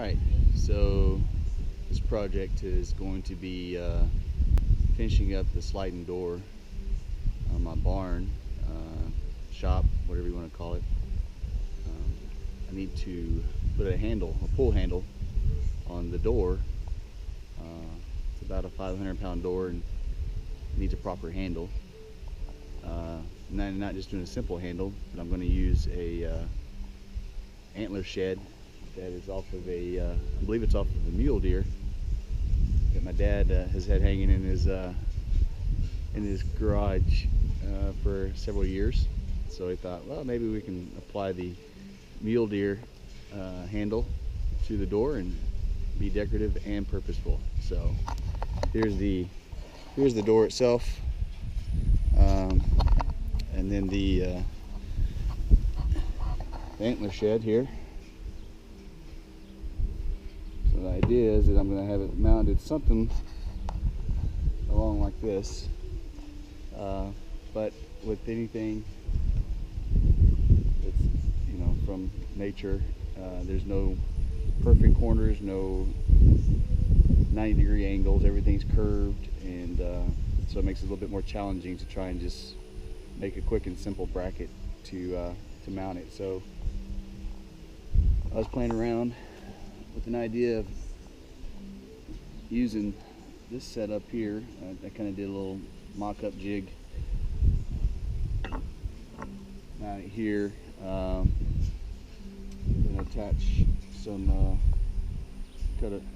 Alright, so this project is going to be finishing up the sliding door on my barn, shop, whatever you want to call it. I need to put a pull handle on the door. It's about a 500-pound door and needs a proper handle. Not just doing a simple handle, but I'm going to use a antler shed that is off of I believe it's off of a mule deer that my dad has had hanging in his garage for several years. So he thought, well, maybe we can apply the mule deer handle to the door and be decorative and purposeful. So here's the door itself, and then the antler shed here. So the idea is that I'm going to have it mounted something along like this, but with anything that's, from nature, there's no perfect corners, no 90-degree angles. Everything's curved, and so it makes it a little bit more challenging to try and just make a quick and simple bracket to mount it. So I was playing around with an idea of using this setup here. I kind of did a little mock-up jig here. I'm gonna attach some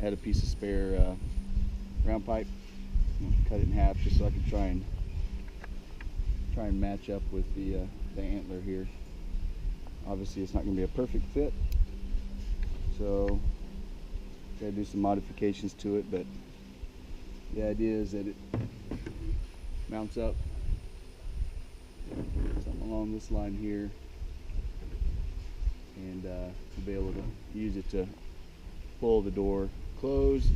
had a piece of spare round pipe. Cut it in half just so I can try and match up with the antler here. Obviously it's not going to be a perfect fit, so gotta do some modifications to it, but the idea is that it mounts up something along this line here, and we'll be able to use it to pull the door closed.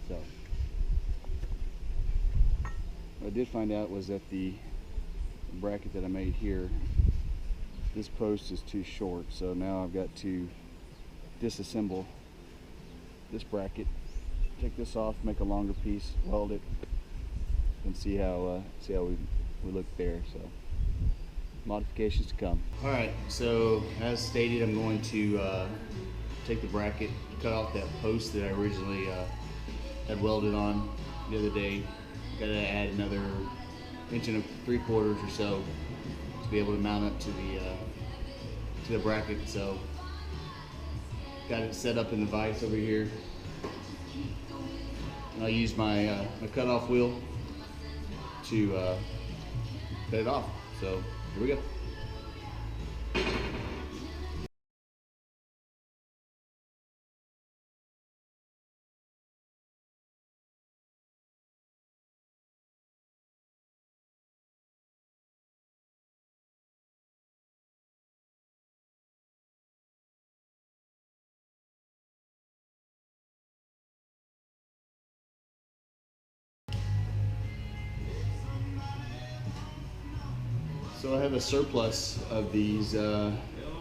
So what I did find out was that the bracket that I made here, this post is too short, so now I've got to disassemble this bracket, take this off, make a longer piece, weld it, and see how we look there. So modifications to come. All right, so as stated, I'm going to take the bracket, cut off that post that I originally had welded on the other day. Got to add another 1 3/4 inches or so to be able to mount up to the bracket. So got it set up in the vise over here, and I'll use my cutoff wheel to cut it off. So here we go. So I have a surplus of these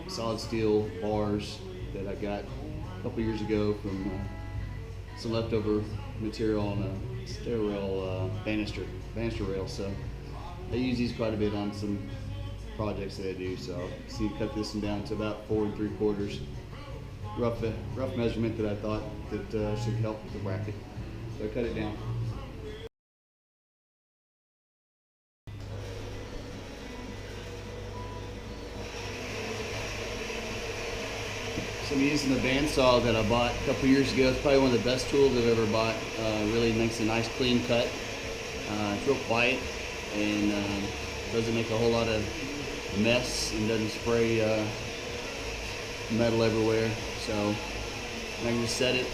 solid steel bars that I got a couple years ago from some leftover material on a stair rail banister rail. So I use these quite a bit on some projects that I do. So I see, cut this one down to about 4 3/4, rough measurement that I thought that should help with the bracket. So I cut it down. So I'm using the bandsaw that I bought a couple years ago. It's probably one of the best tools I've ever bought. Really makes a nice clean cut. It's real quiet, and doesn't make a whole lot of mess, and doesn't spray metal everywhere. So I can just set it,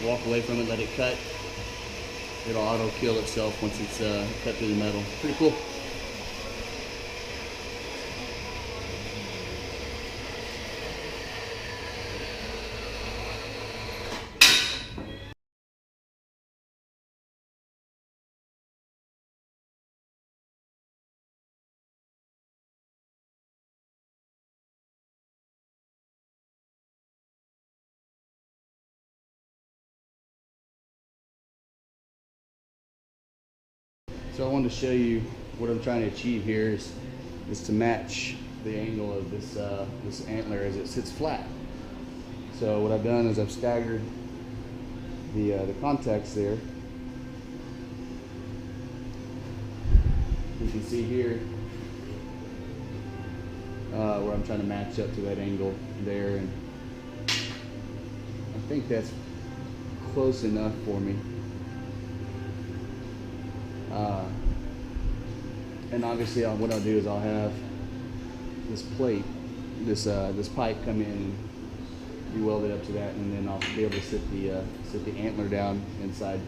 walk away from it, let it cut. It'll auto kill itself once it's cut through the metal. Pretty cool. So I wanted to show you what I'm trying to achieve here is to match the angle of this antler as it sits flat. So what I've done is I've staggered the contacts there. You can see here where I'm trying to match up to that angle there, and I think that's close enough for me. And obviously what I'll do is I'll have this plate, this pipe come in and be welded up to that, and then I'll be able to sit the antler down inside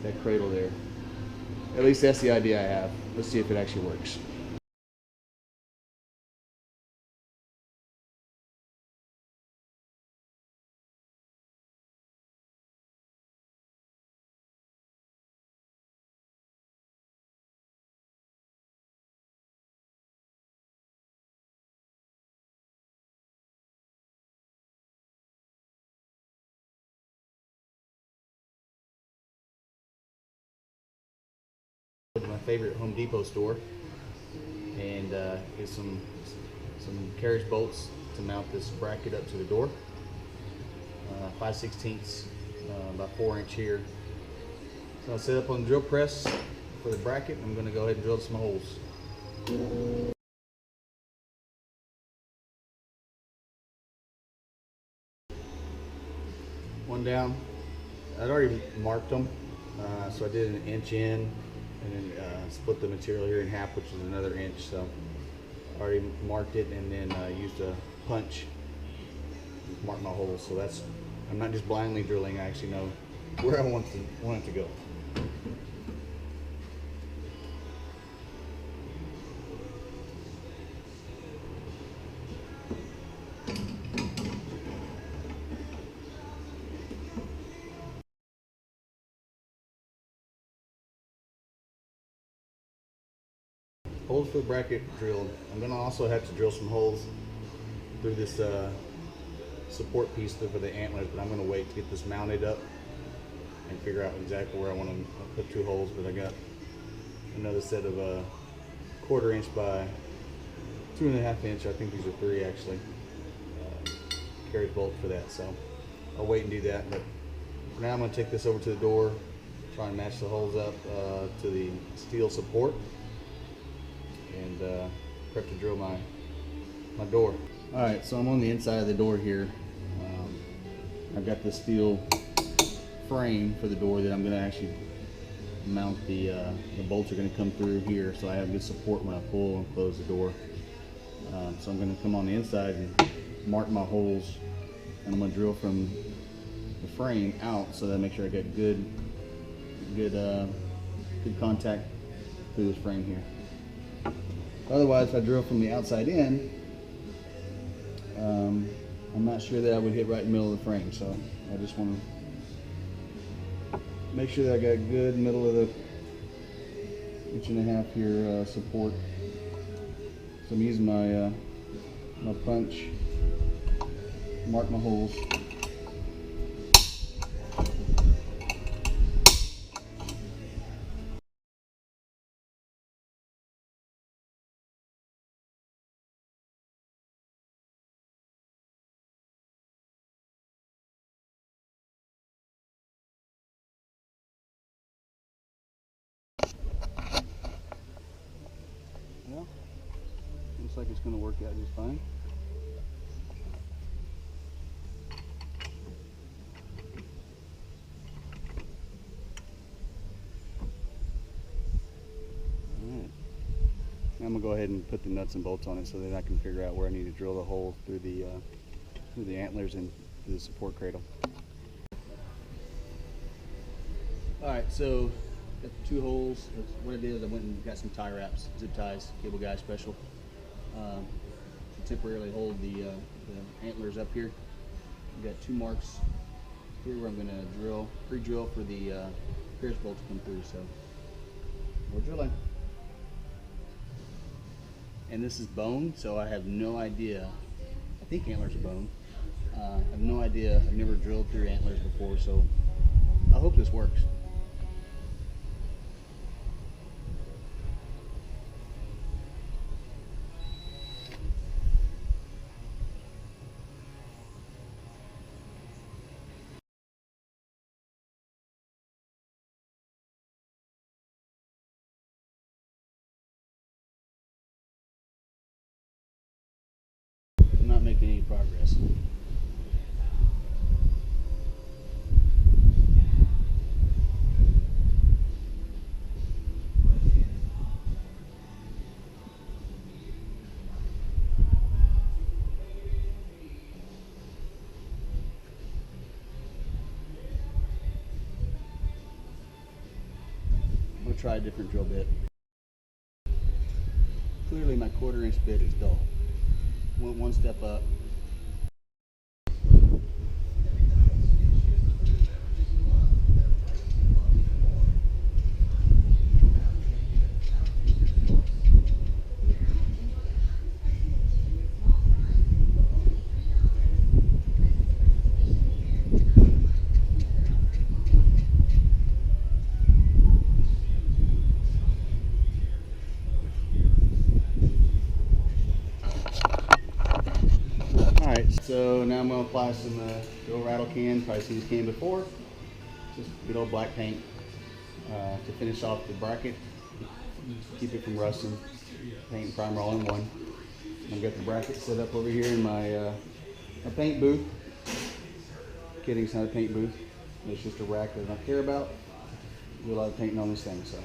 that cradle there. At least that's the idea I have. Let's see if it actually works. My favorite Home Depot store, and is some carriage bolts to mount this bracket up to the door. 5/16 by 4" here. So I'll set up on the drill press for the bracket. I'm going to go ahead and drill some holes. One down. I'd already marked them, so I did an inch in, and then split the material here in half, which is another inch. So I already marked it, and then used a punch to mark my holes. So that's, I'm not just blindly drilling. I actually know where I want it to go. Holes for the bracket drilled. I'm going to also have to drill some holes through this support piece for the antlers, but I'm going to wait to get this mounted up and figure out exactly where I want to put 2 holes. But I got another set of 1/4 inch by 2.5 inch. I think these are 3 actually. Carriage bolt for that, so I'll wait and do that. But for now, I'm going to take this over to the door, try and match the holes up to the steel support, and prep to drill my door. Alright, so I'm on the inside of the door here. I've got the steel frame for the door that I'm going to actually mount the bolts are going to come through here, so I have good support when I pull and close the door. So I'm going to come on the inside and mark my holes, and I'm going to drill from the frame out so that I make sure I get good contact through this frame here. Otherwise, if I drill from the outside in, I'm not sure that I would hit right in the middle of the frame. So I just want to make sure that I got good middle of the 1.5" here support. So I'm using my my punch, mark my holes. Well, looks like it's going to work out just fine. Alright. I'm going to go ahead and put the nuts and bolts on it so that I can figure out where I need to drill the hole through the antlers and through the support cradle. Alright, so got the 2 holes. What I did is I went and got some tie wraps, zip ties, Cable Guy special, to temporarily hold the antlers up here. I've got 2 marks here where I'm going to drill, pre-drill for the carriage bolt to come through. So we're drilling. And this is bone, so I have no idea. I think antlers are bone. I have no idea. I've never drilled through antlers before, so I hope this works. progress. I'm going to try a different drill bit. Clearly my 1/4 inch bit is dull. Went one step up. Alright, so now I'm going to apply some good old rattle can. Probably seen this can before. Just good old black paint to finish off the bracket. Keep it from rusting. Paint and primer all in one. I've got the bracket set up over here in my paint booth. Kidding, it's not a paint booth. It's just a rack that I don't care about. Do a lot of painting on this thing, so.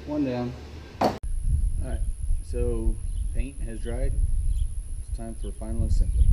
One down. Alright, so paint has dried. It's time for final assembly.